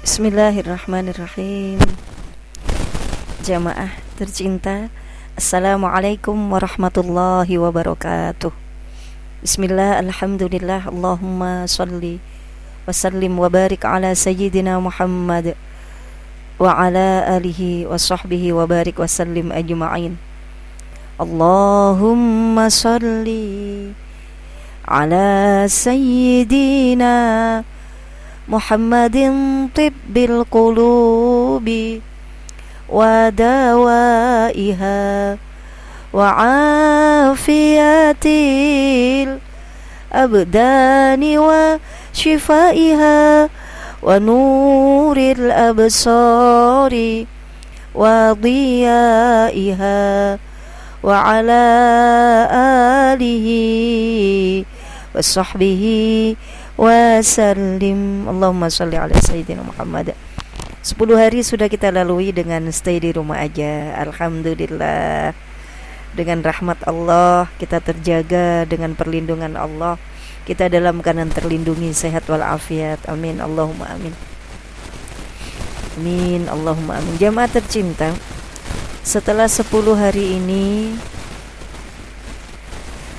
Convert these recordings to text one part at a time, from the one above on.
Bismillahirrahmanirrahim. Jamaah tercinta, Assalamualaikum warahmatullahi wabarakatuh. Bismillah, alhamdulillah, Allahumma salli wa sallim wa barik ala sayyidina Muhammad wa ala alihi wa sahbihi wa barik wa sallim ajma'in. Allahumma salli ala sayyidina Muhammadin tibbil qulubi wa dawaiha wa afiyatil abdani wa shifaiha wa nuril absari wa diyaiha wa ala alihi wa sahbihi wasallim. Allahumma sholli ala sayyidina Muhammad. 10 hari sudah kita lalui dengan stay di rumah aja. Alhamdulillah, dengan rahmat Allah kita terjaga, dengan perlindungan Allah kita dalam keadaan terlindungi, sehat walafiat. Amin Allahumma amin. Amin Allahumma amin. Jamaah tercinta, setelah 10 hari ini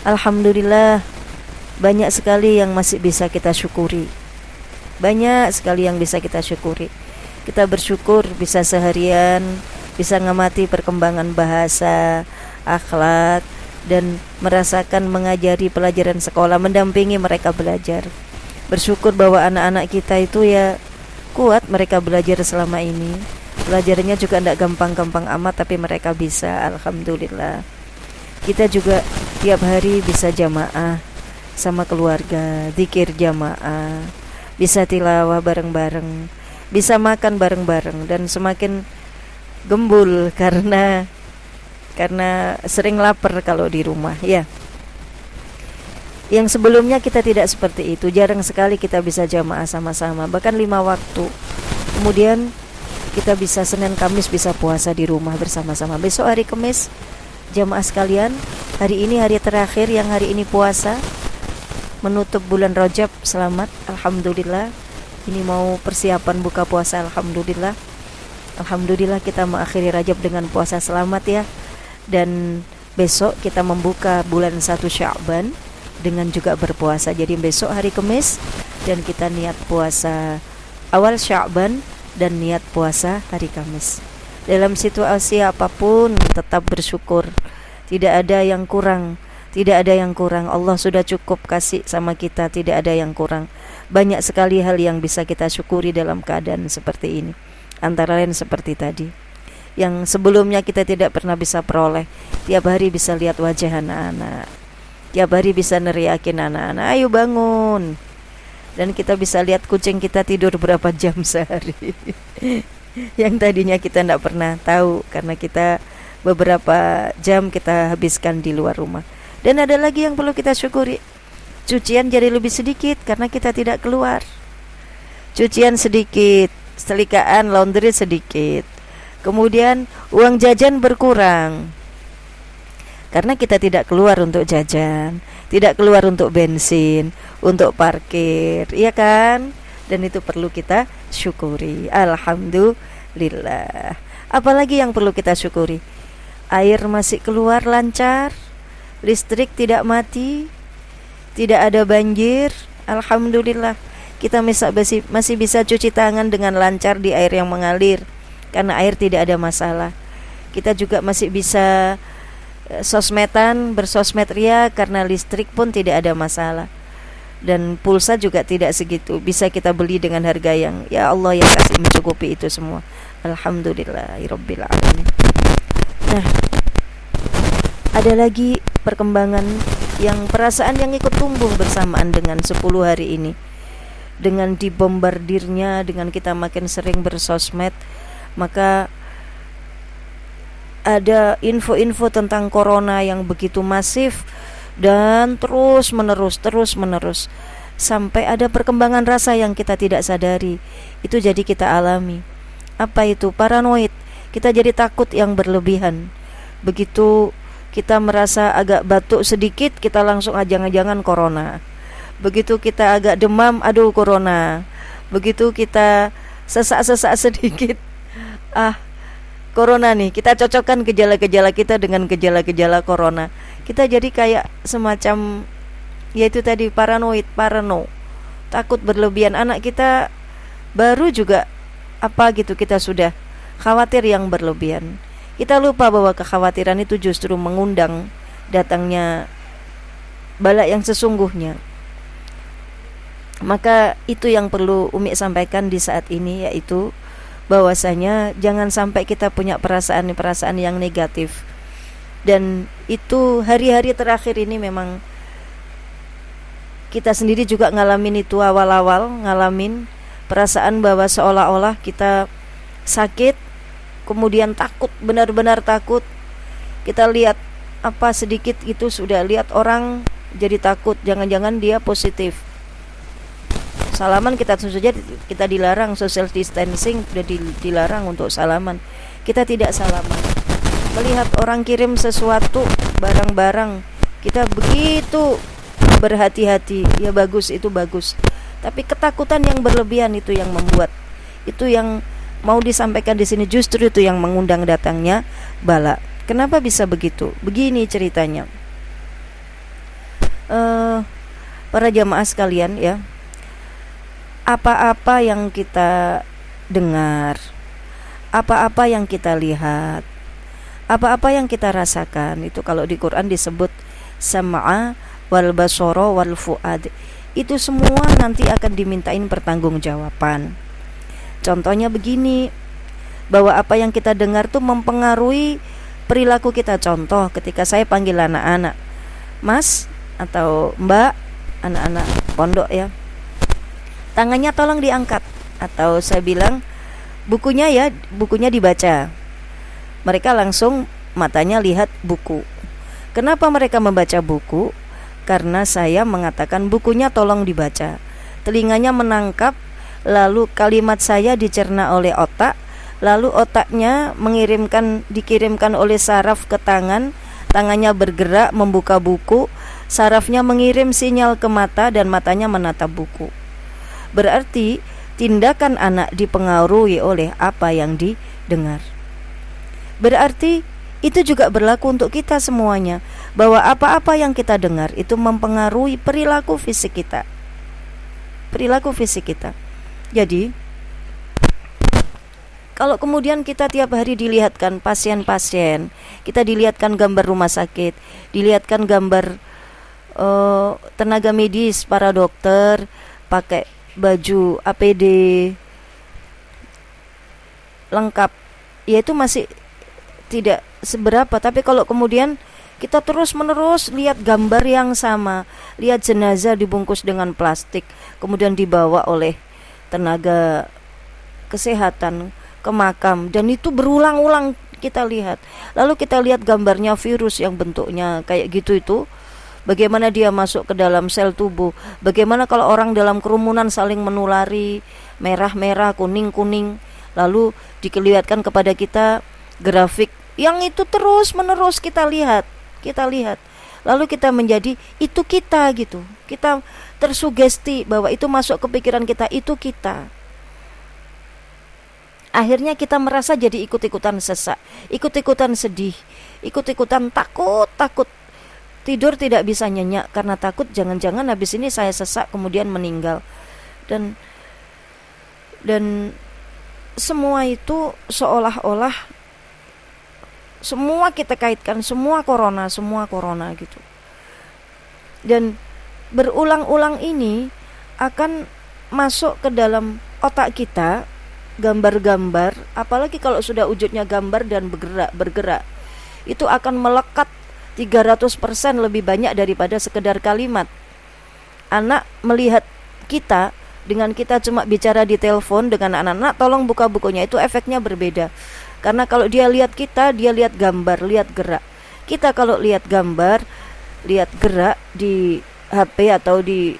alhamdulillah banyak sekali yang masih bisa kita syukuri. Banyak sekali yang bisa kita syukuri. Kita bersyukur bisa seharian bisa ngamati perkembangan bahasa, akhlak, dan merasakan mengajari pelajaran sekolah, mendampingi mereka belajar. Bersyukur bahwa anak-anak kita itu ya kuat, mereka belajar selama ini. Belajarnya juga tidak gampang-gampang amat, tapi mereka bisa, alhamdulillah. Kita juga tiap hari bisa jamaah sama keluarga, zikir jamaah, bisa tilawah bareng-bareng, bisa makan bareng-bareng, dan semakin gembul karena sering lapar kalau di rumah ya. Yang sebelumnya kita tidak seperti itu, jarang sekali kita bisa jamaah sama-sama, bahkan 5 waktu. Kemudian kita bisa Senin Kamis bisa puasa di rumah bersama-sama. Besok hari Kamis jamaah sekalian, hari ini hari terakhir yang hari ini puasa menutup bulan Rajab. Selamat, alhamdulillah. Ini mau persiapan buka puasa, alhamdulillah. Alhamdulillah kita mengakhiri Rajab dengan puasa, selamat ya. Dan besok kita membuka bulan 1 Sya'ban dengan juga berpuasa. Jadi besok hari Kamis dan kita niat puasa awal Sya'ban dan niat puasa hari Kamis. Dalam situasi apapun tetap bersyukur. Tidak ada yang kurang. Tidak ada yang kurang. Allah sudah cukup kasih sama kita, tidak ada yang kurang. Banyak sekali hal yang bisa kita syukuri dalam keadaan seperti ini. Antara lain seperti tadi, yang sebelumnya kita tidak pernah bisa peroleh. Tiap hari bisa lihat wajah anak-anak, tiap hari bisa neriakin anak-anak, ayo bangun. Dan kita bisa lihat kucing kita tidur berapa jam sehari. Yang tadinya kita tidak pernah tahu, karena kita beberapa jam kita habiskan di luar rumah. Dan ada lagi yang perlu kita syukuri, cucian jadi lebih sedikit karena kita tidak keluar. Cucian sedikit, selikaan laundry sedikit. Kemudian uang jajan berkurang karena kita tidak keluar untuk jajan, tidak keluar untuk bensin, untuk parkir, iya kan? Dan itu perlu kita syukuri, alhamdulillah. Apalagi yang perlu kita syukuri? Air masih keluar lancar, listrik tidak mati, tidak ada banjir, alhamdulillah. Kita masih bisa cuci tangan dengan lancar di air yang mengalir, karena air tidak ada masalah. Kita juga masih bisa bersosmed ria, karena listrik pun tidak ada masalah. Dan pulsa juga tidak segitu, bisa kita beli dengan harga yang ya Allah yang kasih mencukupi itu semua. Alhamdulillahirabbil alamin. Nah, ada lagi perkembangan yang perasaan yang ikut tumbuh bersamaan dengan 10 hari ini. Dengan dibombardirnya, dengan kita makin sering bersosmed, maka ada info-info tentang corona yang begitu masif dan terus menerus sampai ada perkembangan rasa yang kita tidak sadari. Itu jadi kita alami. Apa itu? Paranoid. Kita jadi takut yang berlebihan. Begitu kita merasa agak batuk sedikit, kita langsung jangan-jangan corona. Begitu kita agak demam, aduh corona. Begitu kita sesak-sesak sedikit, ah, corona nih, kita cocokkan gejala-gejala kita dengan gejala-gejala corona. Kita jadi kayak semacam, yaitu tadi parano, takut berlebihan. Anak kita baru juga apa gitu, kita sudah khawatir yang berlebihan. Kita lupa bahwa kekhawatiran itu justru mengundang datangnya bala yang sesungguhnya. Maka itu yang perlu Umi sampaikan di saat ini, yaitu bahwasanya jangan sampai kita punya perasaan yang negatif. Dan itu hari-hari terakhir ini memang kita sendiri juga ngalamin itu, awal-awal ngalamin perasaan bahwa seolah-olah kita sakit, kemudian takut, benar-benar takut. Kita lihat apa sedikit itu sudah lihat orang jadi takut, jangan-jangan dia positif. Salaman kita tentu saja kita dilarang, social distancing sudah dilarang untuk salaman. Kita tidak salaman. Melihat orang kirim sesuatu, barang-barang, kita begitu berhati-hati. Ya bagus, itu bagus. Tapi ketakutan yang berlebihan itu yang membuat, itu yang mau disampaikan di sini, justru itu yang mengundang datangnya bala. Kenapa bisa begitu? Begini ceritanya. Para jamaah sekalian ya, apa-apa yang kita dengar, apa-apa yang kita lihat, apa-apa yang kita rasakan, itu kalau di Quran disebut sam'a wal basara wal fuad, itu semua nanti akan dimintain pertanggungjawaban. Contohnya begini, bahwa apa yang kita dengar tuh mempengaruhi perilaku kita. Contoh, ketika saya panggil anak-anak Mas atau Mbak, anak-anak pondok ya, tangannya tolong diangkat. Atau saya bilang bukunya dibaca, mereka langsung matanya lihat buku. Kenapa mereka membaca buku? Karena saya mengatakan bukunya tolong dibaca. Telinganya menangkap, lalu kalimat saya dicerna oleh otak, lalu otaknya dikirimkan oleh saraf ke tangan, tangannya bergerak membuka buku, sarafnya mengirim sinyal ke mata dan matanya menatap buku. Berarti tindakan anak dipengaruhi oleh apa yang didengar. Berarti itu juga berlaku untuk kita semuanya, bahwa apa-apa yang kita dengar itu mempengaruhi perilaku fisik kita. Jadi kalau kemudian kita tiap hari dilihatkan pasien-pasien, kita dilihatkan gambar rumah sakit, dilihatkan gambar tenaga medis, para dokter pakai baju APD lengkap, ya itu masih tidak seberapa. Tapi kalau kemudian kita terus-menerus lihat gambar yang sama, lihat jenazah dibungkus dengan plastik, kemudian dibawa oleh tenaga kesehatan ke makam, dan itu berulang-ulang kita lihat. Lalu kita lihat gambarnya virus yang bentuknya kayak gitu, itu bagaimana dia masuk ke dalam sel tubuh, bagaimana kalau orang dalam kerumunan saling menulari, merah-merah, kuning-kuning. Lalu dikelihatkan kepada kita grafik yang itu terus-menerus kita lihat. Lalu kita menjadi itu kita gitu. Kita tersugesti bahwa itu masuk ke pikiran kita, itu kita. Akhirnya kita merasa jadi ikut-ikutan sesak, ikut-ikutan sedih, ikut-ikutan takut. Tidur tidak bisa nyenyak karena takut jangan-jangan habis ini saya sesak kemudian meninggal. Dan semua itu seolah-olah semua kita kaitkan, semua corona gitu. Dan berulang-ulang ini akan masuk ke dalam otak kita, gambar-gambar, apalagi kalau sudah wujudnya gambar dan bergerak, itu akan melekat 300% lebih banyak daripada sekedar kalimat. Anak melihat kita dengan kita cuma bicara di telepon dengan anak-anak, tolong buka bukunya, itu efeknya berbeda. Karena kalau dia lihat kita, dia lihat gambar, lihat gerak. Kita kalau lihat gambar, lihat gerak di HP atau di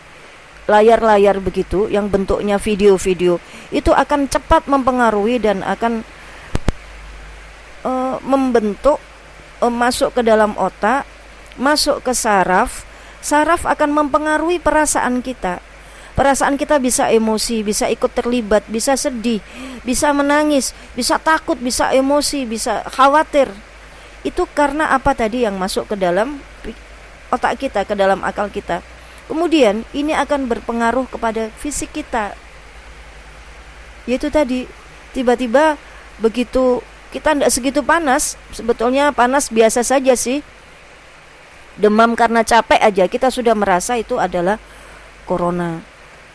layar-layar begitu yang bentuknya video-video, itu akan cepat mempengaruhi dan akan membentuk, masuk ke dalam otak, masuk ke saraf. Saraf akan mempengaruhi perasaan kita. Perasaan kita bisa emosi, bisa ikut terlibat, bisa sedih, bisa menangis, bisa takut, bisa emosi, bisa khawatir. Itu karena apa tadi yang masuk ke dalam otak kita, ke dalam akal kita. Kemudian ini akan berpengaruh kepada fisik kita. Yaitu tadi, tiba-tiba begitu kita tidak segitu panas, sebetulnya panas biasa saja sih. Demam karena capek aja kita sudah merasa itu adalah corona.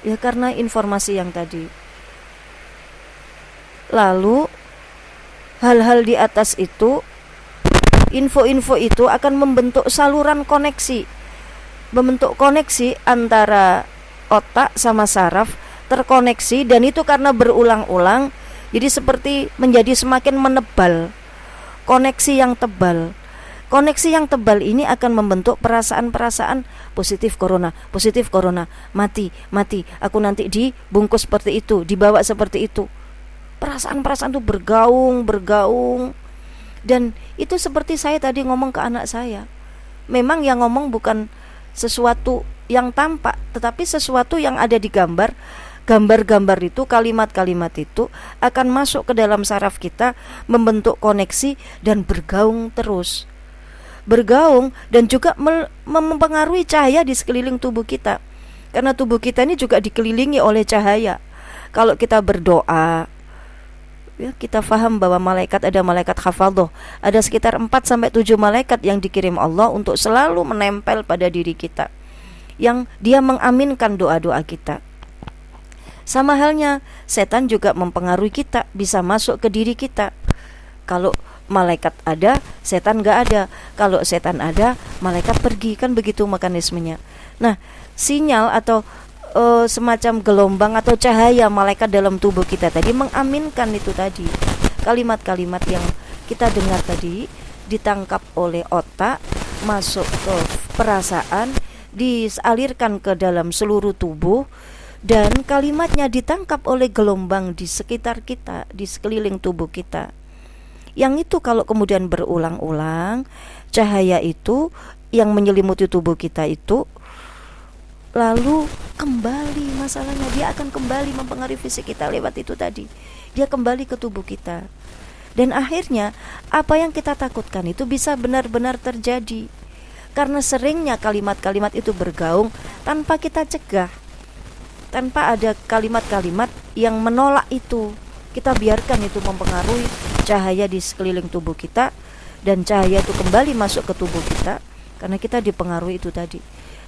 Ya karena informasi yang tadi. Lalu hal-hal di atas itu, info-info itu akan membentuk saluran koneksi, membentuk koneksi antara otak sama saraf, terkoneksi, dan itu karena berulang-ulang jadi seperti menjadi semakin menebal. Koneksi yang tebal. Koneksi yang tebal ini akan membentuk perasaan-perasaan positif corona, mati, aku nanti dibungkus seperti itu, dibawa seperti itu. Perasaan-perasaan itu bergaung. Dan itu seperti saya tadi ngomong ke anak saya. Memang yang ngomong bukan sesuatu yang tampak, tetapi sesuatu yang ada di gambar. Gambar-gambar itu, kalimat-kalimat itu akan masuk ke dalam saraf kita, membentuk koneksi dan bergaung terus. Bergaung dan juga mempengaruhi cahaya di sekeliling tubuh kita. Karena tubuh kita ini juga dikelilingi oleh cahaya. Kalau kita berdoa, ya, kita faham bahwa ada malaikat hafadhah. Ada sekitar 4-7 malaikat yang dikirim Allah untuk selalu menempel pada diri kita, yang dia mengaminkan doa-doa kita. Sama halnya setan juga mempengaruhi kita, bisa masuk ke diri kita. Kalau malaikat ada, setan gak ada. Kalau setan ada, malaikat pergi. Kan begitu mekanismenya. Nah, sinyal atau semacam gelombang atau cahaya malaikat dalam tubuh kita tadi mengaminkan itu tadi. Kalimat-kalimat yang kita dengar tadi ditangkap oleh otak, masuk ke perasaan, dialirkan ke dalam seluruh tubuh, dan kalimatnya ditangkap oleh gelombang di sekitar kita, di sekeliling tubuh kita. Yang itu kalau kemudian berulang-ulang, cahaya itu yang menyelimuti tubuh kita itu lalu kembali, masalahnya dia akan kembali mempengaruhi fisik kita lewat itu tadi. Dia kembali ke tubuh kita. Dan akhirnya apa yang kita takutkan itu bisa benar-benar terjadi. Karena seringnya kalimat-kalimat itu bergaung tanpa kita cegah. Tanpa ada kalimat-kalimat yang menolak itu. Kita biarkan itu mempengaruhi cahaya di sekeliling tubuh kita, dan cahaya itu kembali masuk ke tubuh kita karena kita dipengaruhi itu tadi.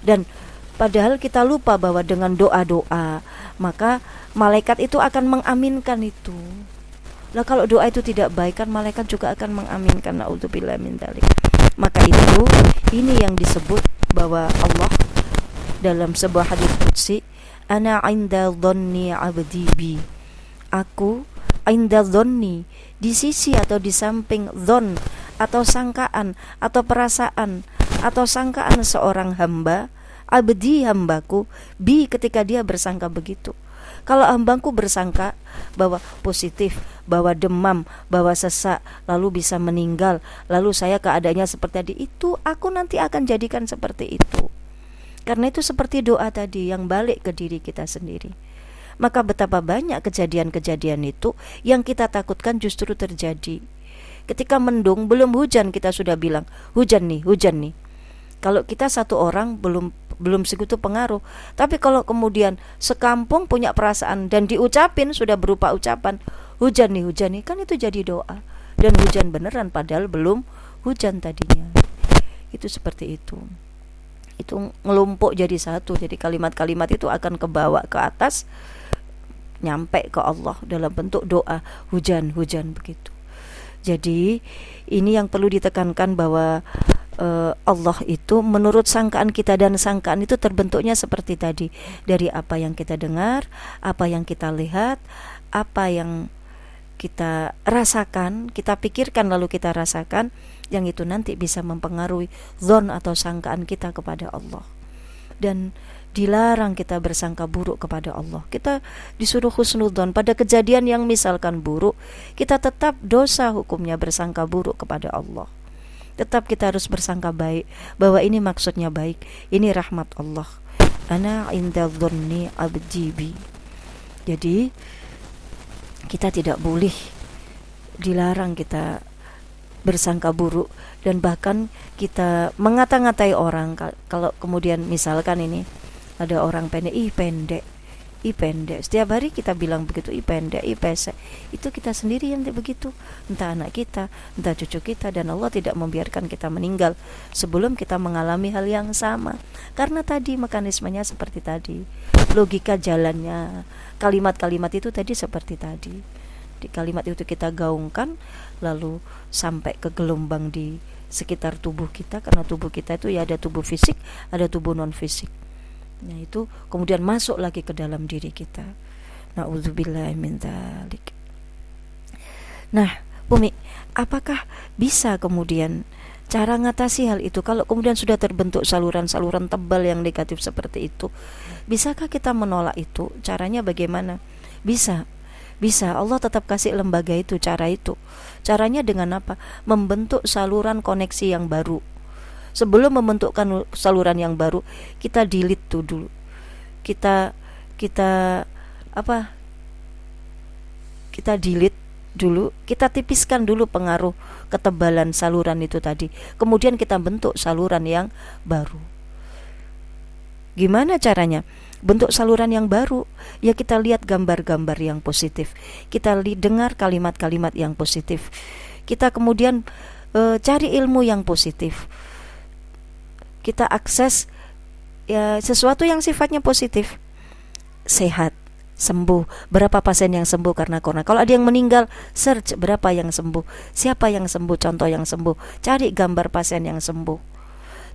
Dan padahal kita lupa bahwa dengan doa-doa maka malaikat itu akan mengaminkan itu. Nah, kalau doa itu tidak baik kan malaikat juga akan mengaminkan. Naudzubillah min dzalik. Maka itu ini yang disebut bahwa Allah dalam sebuah hadits qudsi, ana 'inda dhanni 'abdi bi. Aku 'inda dhanni, di sisi atau di samping dhon atau sangkaan atau perasaan atau sangkaan seorang hamba, abdi, hambaku, bi, ketika dia bersangka begitu. Kalau hambaku bersangka bahwa positif, bahwa demam, bahwa sesak, lalu bisa meninggal, lalu saya keadaannya seperti tadi, itu aku nanti akan jadikan seperti itu. Karena itu seperti doa tadi yang balik ke diri kita sendiri. Maka betapa banyak kejadian-kejadian itu yang kita takutkan justru terjadi. Ketika mendung, belum hujan kita sudah bilang, hujan nih. Kalau kita satu orang belum segitu pengaruh. Tapi kalau kemudian sekampung punya perasaan dan diucapin, sudah berupa ucapan, hujan nih, kan itu jadi doa. Dan hujan beneran padahal belum hujan tadinya. Itu seperti itu. Itu ngelumpuk jadi satu. Jadi kalimat-kalimat itu akan kebawa ke atas, nyampe ke Allah dalam bentuk doa, hujan begitu. Jadi ini yang perlu ditekankan bahwa Allah itu menurut sangkaan kita, dan sangkaan itu terbentuknya seperti tadi, dari apa yang kita dengar, apa yang kita lihat, apa yang kita rasakan, kita pikirkan lalu kita rasakan, yang itu nanti bisa mempengaruhi zon atau sangkaan kita kepada Allah. Dan dilarang kita bersangka buruk kepada Allah. Kita disuruh husnudzon pada kejadian yang misalkan buruk, kita tetap dosa hukumnya bersangka buruk kepada Allah. Tetap kita harus bersangka baik, bahwa ini maksudnya baik, ini rahmat Allah. ana inda dhanni abdi bi. Jadi kita tidak boleh, dilarang kita bersangka buruk, dan bahkan kita mengata-ngatai orang. Kalau kemudian misalkan ini ada orang pendek, ih pendek, setiap hari kita bilang begitu, ih pendek, ih pesek, itu kita sendiri yang begitu, entah anak kita, entah cucu kita, dan Allah tidak membiarkan kita meninggal sebelum kita mengalami hal yang sama. Karena tadi mekanismenya seperti tadi, logika jalannya, kalimat-kalimat itu tadi seperti tadi. Di kalimat itu kita gaungkan, lalu sampai ke gelombang di sekitar tubuh kita, karena tubuh kita itu ya ada tubuh fisik, ada tubuh non fisik. Nah itu kemudian masuk lagi ke dalam diri kita. Na'udzubillahi min dzalik. Nah, Umi, apakah bisa kemudian cara ngatasi hal itu kalau kemudian sudah terbentuk saluran-saluran tebal yang negatif seperti itu? Bisakah kita menolak itu? Caranya bagaimana? Bisa. Allah tetap kasih lembaga itu, cara itu. Caranya dengan apa? Membentuk saluran koneksi yang baru. Sebelum membentukkan saluran yang baru, kita delete tuh dulu. Kita delete dulu, kita tipiskan dulu pengaruh ketebalan saluran itu tadi. Kemudian kita bentuk saluran yang baru. Gimana caranya? Bentuk saluran yang baru, ya kita lihat gambar-gambar yang positif, kita dengar kalimat-kalimat yang positif, kita kemudian cari ilmu yang positif, kita akses ya sesuatu yang sifatnya positif. Sehat, sembuh, berapa pasien yang sembuh karena corona. Kalau ada yang meninggal, search berapa yang sembuh, siapa yang sembuh, contoh yang sembuh, cari gambar pasien yang sembuh,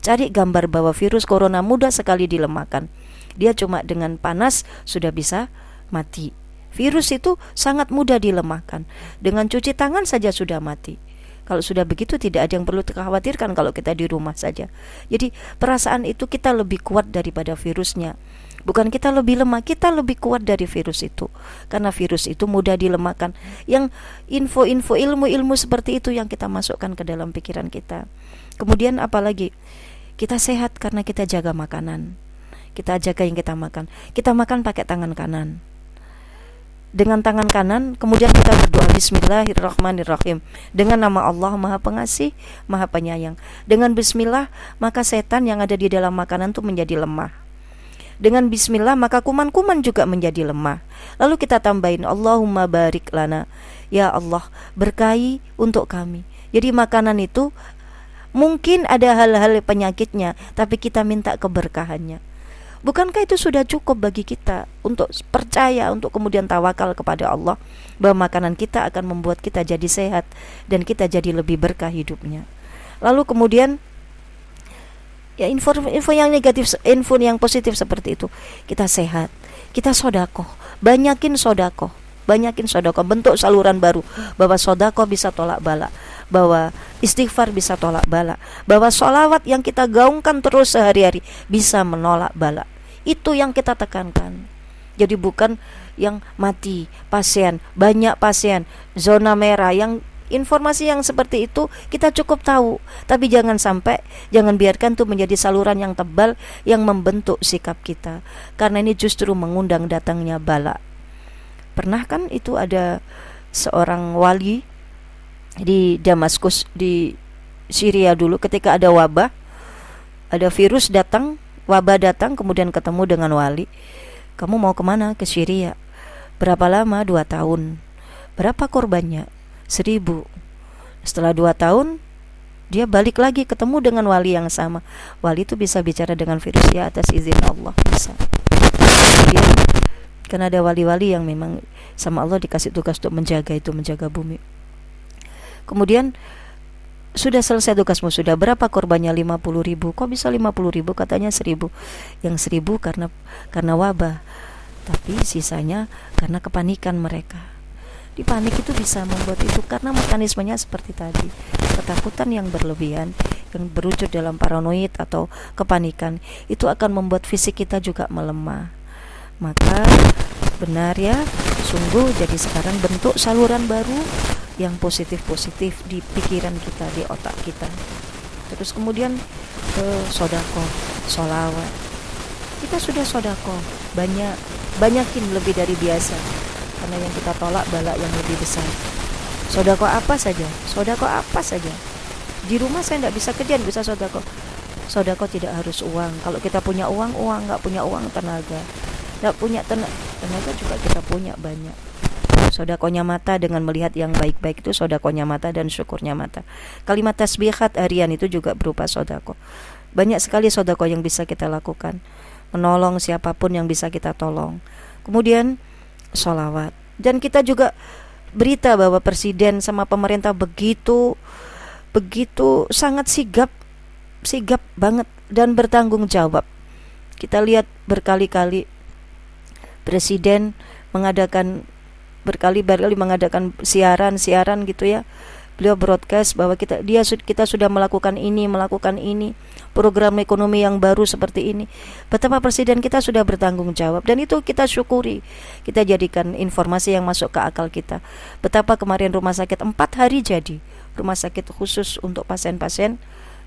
cari gambar bahwa virus corona mudah sekali dilemahkan. Dia cuma dengan panas sudah bisa mati. Virus itu sangat mudah dilemahkan, dengan cuci tangan saja sudah mati. Kalau sudah begitu tidak ada yang perlu dikhawatirkan kalau kita di rumah saja. Jadi perasaan itu kita lebih kuat daripada virusnya. Bukan kita lebih lemah, kita lebih kuat dari virus itu. Karena virus itu mudah dilemahkan. Yang info-info, ilmu-ilmu seperti itu yang kita masukkan ke dalam pikiran kita. Kemudian apalagi? Kita sehat karena kita jaga makanan. Kita jaga yang kita makan. Kita makan pakai tangan kanan. Dengan tangan kanan kemudian kita berdoa Bismillahirrahmanirrahim, dengan nama Allah Maha Pengasih, Maha Penyayang. Dengan bismillah maka setan yang ada di dalam makanan itu menjadi lemah. Dengan bismillah maka kuman-kuman juga menjadi lemah. Lalu kita tambahin Allahumma barik lana, ya Allah berkahi untuk kami. Jadi makanan itu mungkin ada hal-hal penyakitnya, tapi kita minta keberkahannya. Bukankah itu sudah cukup bagi kita untuk percaya, untuk kemudian tawakal kepada Allah bahwa makanan kita akan membuat kita jadi sehat dan kita jadi lebih berkah hidupnya. Lalu kemudian ya info yang negatif, info yang positif seperti itu. Kita sehat, kita sodakoh, banyakin sodakoh, bentuk saluran baru bahwa sodakoh bisa tolak bala, bahwa istighfar bisa tolak bala, bahwa sholawat yang kita gaungkan terus sehari-hari bisa menolak bala. Itu yang kita tekankan. Jadi bukan yang mati pasien, banyak pasien, zona merah, yang informasi yang seperti itu kita cukup tahu, tapi jangan biarkan itu menjadi saluran yang tebal yang membentuk sikap kita, karena ini justru mengundang datangnya bala. Pernah kan itu ada seorang wali di Damaskus di Syria dulu, ketika ada wabah, ada virus datang, wabah datang, kemudian ketemu dengan wali. Kamu mau kemana? Ke Syria. Berapa lama? 2 tahun. Berapa korbannya? 1000. Setelah 2 tahun dia balik lagi ketemu dengan wali yang sama. Wali itu bisa bicara dengan virus ya atas izin Allah, bisa. Kemudian kan ada wali-wali yang memang sama Allah dikasih tugas untuk menjaga bumi. Kemudian sudah selesai tugasmu, sudah berapa korbannya? 50.000. Kok bisa 50.000? Katanya 1000. Yang 1000 karena wabah, tapi sisanya karena kepanikan mereka. Di panik itu bisa membuat itu, karena mekanismenya seperti tadi, ketakutan yang berlebihan yang berwujud dalam paranoid atau kepanikan itu akan membuat fisik kita juga melemah. Maka benar ya, sungguh jadi sekarang bentuk saluran baru yang positif-positif di pikiran kita, di otak kita. Terus kemudian sedekah, sholawat. kita sudah sodako banyakin lebih dari biasa, karena yang kita tolak bala yang lebih besar. Sodako apa saja, di rumah saya tidak bisa kerja, bisa sodako. Sodako tidak harus uang. Kalau kita punya uang, nggak punya uang, tenaga. Nggak punya tenaga juga kita punya banyak. Sodakonya mata dengan melihat yang baik-baik itu sodakonya mata, dan syukurnya mata. Kalimat tasbihat harian itu juga berupa sodako. Banyak sekali sodako yang bisa kita lakukan. Menolong siapapun yang bisa kita tolong. Kemudian sholawat. Dan kita juga berita bahwa presiden sama pemerintah begitu sangat sigap banget dan bertanggung jawab. Kita lihat berkali-kali presiden berkali-kali mengadakan siaran gitu ya. Beliau broadcast bahwa kita sudah melakukan ini, program ekonomi yang baru seperti ini. Betapa presiden kita sudah bertanggung jawab, dan itu kita syukuri. Kita jadikan informasi yang masuk ke akal kita. Betapa kemarin rumah sakit 4 hari jadi rumah sakit khusus untuk pasien-pasien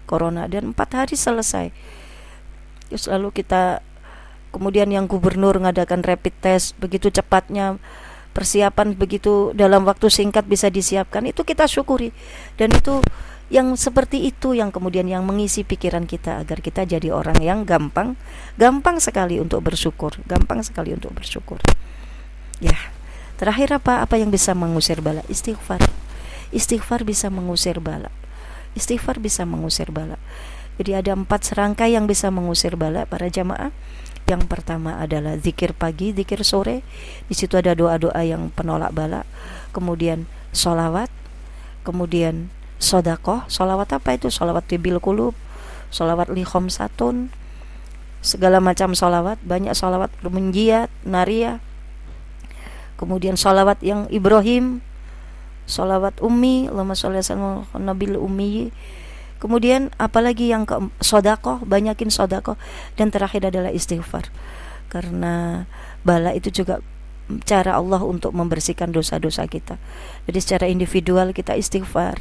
corona, dan 4 hari selesai. Terus lalu kita kemudian yang gubernur mengadakan rapid test begitu cepatnya, persiapan begitu dalam waktu singkat bisa disiapkan, itu kita syukuri. Dan itu yang seperti itu yang kemudian yang mengisi pikiran kita agar kita jadi orang yang gampang sekali untuk bersyukur, Ya, terakhir apa yang bisa mengusir bala? Istighfar bisa mengusir bala. Jadi ada 4 serangkai yang bisa mengusir bala para jamaah. Yang pertama adalah zikir pagi, zikir sore. Di situ ada doa-doa yang penolak bala. Kemudian sholawat, kemudian sodakoh. Sholawat apa itu? Sholawat tibil kulub, sholawat li khomsatun, segala macam sholawat. Banyak sholawat menjiat, nariyah. Kemudian sholawat yang Ibrahim, sholawat ummi, Allahumma sholli ala nabil ummi. Kemudian apalagi yang sodakoh, banyakin sodakoh. Dan terakhir adalah istighfar, karena bala itu juga cara Allah untuk membersihkan dosa-dosa kita. Jadi secara individual kita istighfar,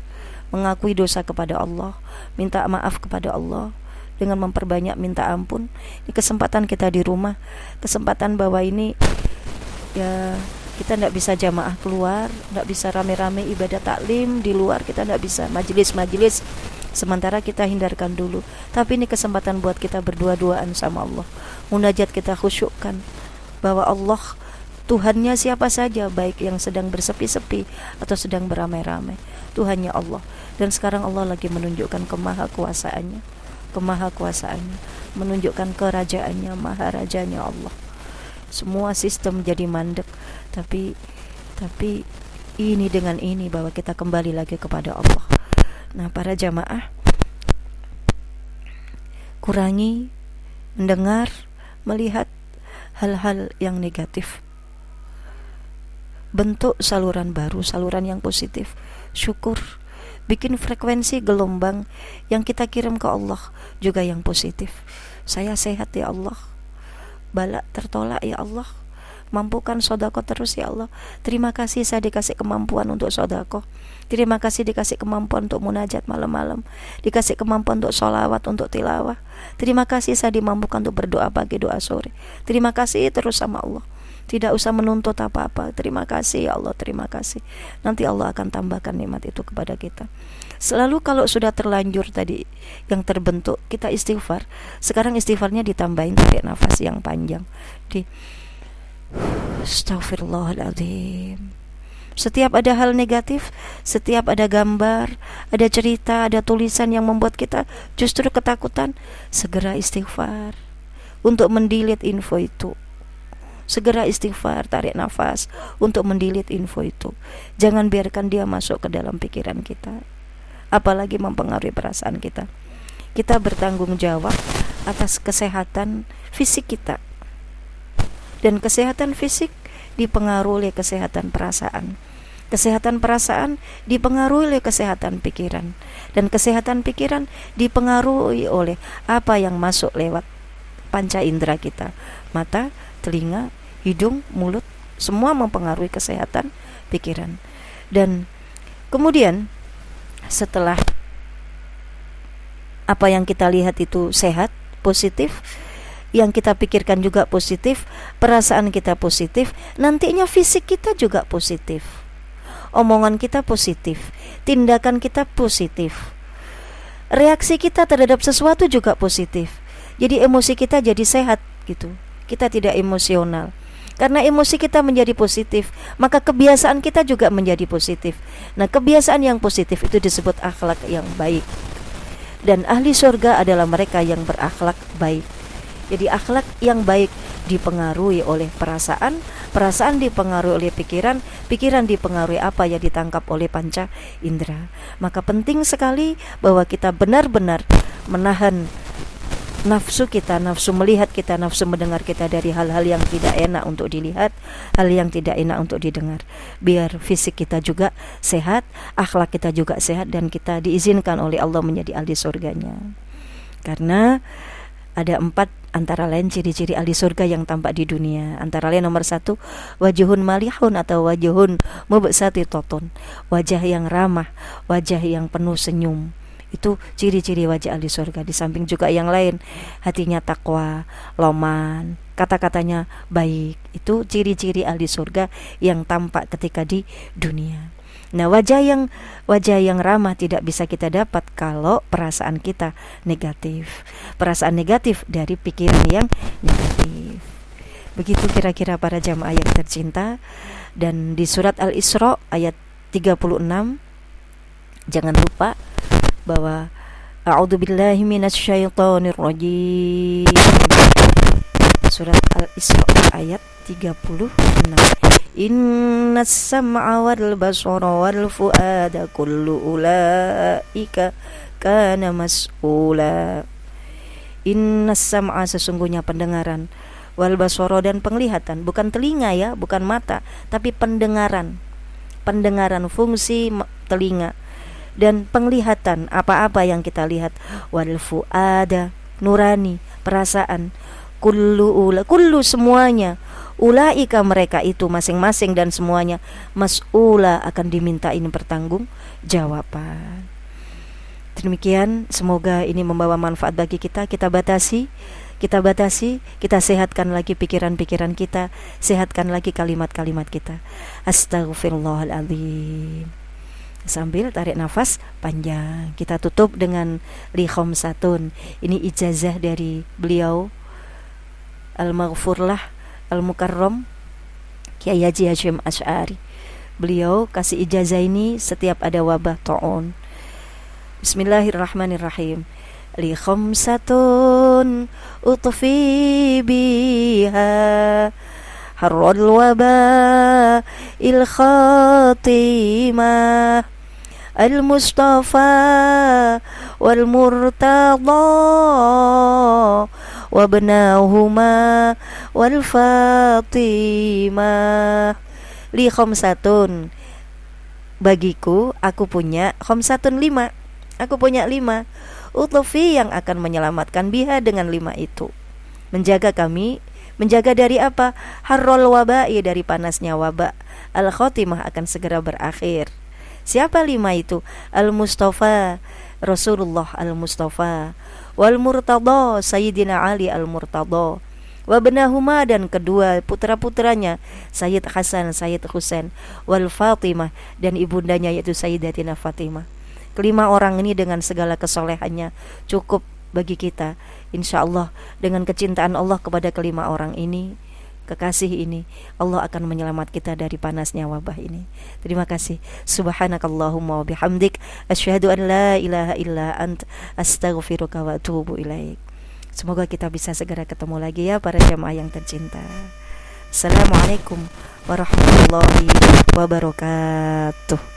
mengakui dosa kepada Allah, minta maaf kepada Allah dengan memperbanyak minta ampun. Ini kesempatan kita di rumah, kesempatan bahwa ini ya kita tidak bisa jamaah keluar, tidak bisa rame-rame ibadah taklim di luar, kita tidak bisa majelis-majelis, sementara kita hindarkan dulu. Tapi ini kesempatan buat kita berdua-duaan sama Allah, munajat kita khusyukkan bahwa Allah Tuhannya siapa saja, baik yang sedang bersepi-sepi atau sedang beramai-ramai, Tuhannya Allah. Dan sekarang Allah lagi menunjukkan kemahakuasaannya, menunjukkan kerajaannya, maharajanya Allah. Semua sistem jadi mandek, tapi ini dengan ini bahwa kita kembali lagi kepada Allah. Nah, para jamaah, kurangi mendengar, melihat hal-hal yang negatif. Bentuk saluran baru, saluran yang positif. Syukur, bikin frekuensi gelombang yang kita kirim ke Allah juga yang positif. Saya sehat ya Allah, bala tertolak ya Allah, mampukan sodako terus ya Allah. Terima kasih saya dikasih kemampuan untuk sodako, terima kasih dikasih kemampuan untuk munajat malam-malam, dikasih kemampuan untuk sholawat, untuk tilawah. Terima kasih saya dimampukan untuk berdoa pagi, doa sore. Terima kasih terus sama Allah, tidak usah menuntut apa-apa. Terima kasih ya Allah, terima kasih. Nanti Allah akan tambahkan nikmat itu kepada kita. Selalu kalau sudah terlanjur tadi yang terbentuk, kita istighfar. Sekarang istighfarnya ditambahin tarik nafas yang panjang. Astaghfirullahaladzim. Setiap ada hal negatif, setiap ada gambar, ada cerita, ada tulisan yang membuat kita justru ketakutan, segera istighfar untuk mendelete info itu. Segera istighfar, tarik nafas untuk mendelete info itu. Jangan biarkan dia masuk ke dalam pikiran kita, apalagi mempengaruhi perasaan kita. Kita bertanggung jawab atas kesehatan fisik kita, dan kesehatan fisik dipengaruhi oleh kesehatan perasaan. Kesehatan perasaan dipengaruhi oleh kesehatan pikiran, dan kesehatan pikiran dipengaruhi oleh apa yang masuk lewat panca indera kita. Mata, telinga, hidung, mulut, semua mempengaruhi kesehatan pikiran. Dan kemudian setelah apa yang kita lihat itu sehat, positif, yang kita pikirkan juga positif, perasaan kita positif, nantinya fisik kita juga positif, omongan kita positif, tindakan kita positif, reaksi kita terhadap sesuatu juga positif. Jadi emosi kita jadi sehat gitu. Kita tidak emosional. Karena emosi kita menjadi positif, maka kebiasaan kita juga menjadi positif. Nah, kebiasaan yang positif itu disebut akhlak yang baik. Dan ahli surga adalah mereka yang berakhlak baik. Jadi akhlak yang baik dipengaruhi oleh perasaan, perasaan dipengaruhi oleh pikiran, pikiran dipengaruhi apa yang ditangkap oleh panca indera. Maka penting sekali bahwa kita benar-benar menahan nafsu kita, nafsu melihat kita, nafsu mendengar kita dari hal-hal yang tidak enak untuk dilihat, hal yang tidak enak untuk didengar. Biar fisik kita juga sehat, akhlak kita juga sehat, dan kita diizinkan oleh Allah menjadi ahli surganya. Karena ada 4 antara lain ciri-ciri ahli surga yang tampak di dunia. Antara lain nomor 1, wajhun malihun atau wajhun mubsati totun, wajah yang ramah, wajah yang penuh senyum. Itu ciri-ciri wajah ahli surga. Di samping juga yang lain, hatinya takwa, loman, kata-katanya baik. Itu ciri-ciri ahli surga yang tampak ketika di dunia. Nah, wajah yang ramah tidak bisa kita dapat kalau perasaan kita negatif. Perasaan negatif dari pikiran yang negatif. Begitu kira-kira para jamaah yang tercinta. Dan di surat Al-Isra ayat 36, jangan lupa bahwa a'udzubillahi minasyaitonir rajim. Surat Al-Isra ayat 36. Innas sam'a wal basara wal fuada kullu ulaika kana mas'ula. Innas sam'a, sesungguhnya pendengaran, wal basara, dan penglihatan, bukan telinga ya, bukan mata, tapi pendengaran. Pendengaran, fungsi telinga dan penglihatan, apa-apa yang kita lihat, wal fuada, nurani, perasaan, kullu semuanya, ulaika mereka itu masing-masing dan semuanya, mas'ula akan dimintain pertanggung jawaban. Demikian, semoga ini membawa manfaat bagi kita. Kita batasi, kita sehatkan lagi pikiran-pikiran kita, sehatkan lagi kalimat-kalimat kita. Astaghfirullahaladzim. Sambil tarik nafas panjang, kita tutup dengan li khamsatun. Ini ijazah dari beliau Al-Maghfurlah Al-Mukarram Kiai Haji Hashim Asy'ari. Beliau kasih ijazah ini setiap ada wabah ta'un. Bismillahirrahmanirrahim. Li khamsatun utfi biha harrul waba il khatimah al-Mustafa wal Murtada wabnahuma wal Fatimah. Li khamsatun, bagiku, aku punya khamsatun 5. Aku punya 5. Utfi, yang akan menyelamatkan biha dengan 5 itu. Menjaga kami, menjaga dari apa? Harrul wabai, dari panasnya wabak. Al-Khotimah, akan segera berakhir. Siapa 5 itu? Al-Mustafa, Rasulullah Al-Mustafa. Wal Murtada, Sayyidina Ali Al-Murtada. Wabnahuma, dan kedua putra-putranya, Sayyid Hasan, Sayyid Husain. Wal Fatimah, dan ibundanya yaitu Sayyidatina Fatimah. Kelima orang ini dengan segala kesolehannya cukup bagi kita. Insya Allah dengan kecintaan Allah kepada kelima orang ini, kekasih ini, Allah akan menyelamat kita dari panasnya wabah ini. Terima kasih. Subhanakallahumma wa bihamdik, asyhadu an la ilaha illa ant, astaghfiruka wa atubu ilaik. Semoga kita bisa segera ketemu lagi ya para jamaah yang tercinta. Assalamualaikum warahmatullahi wabarakatuh.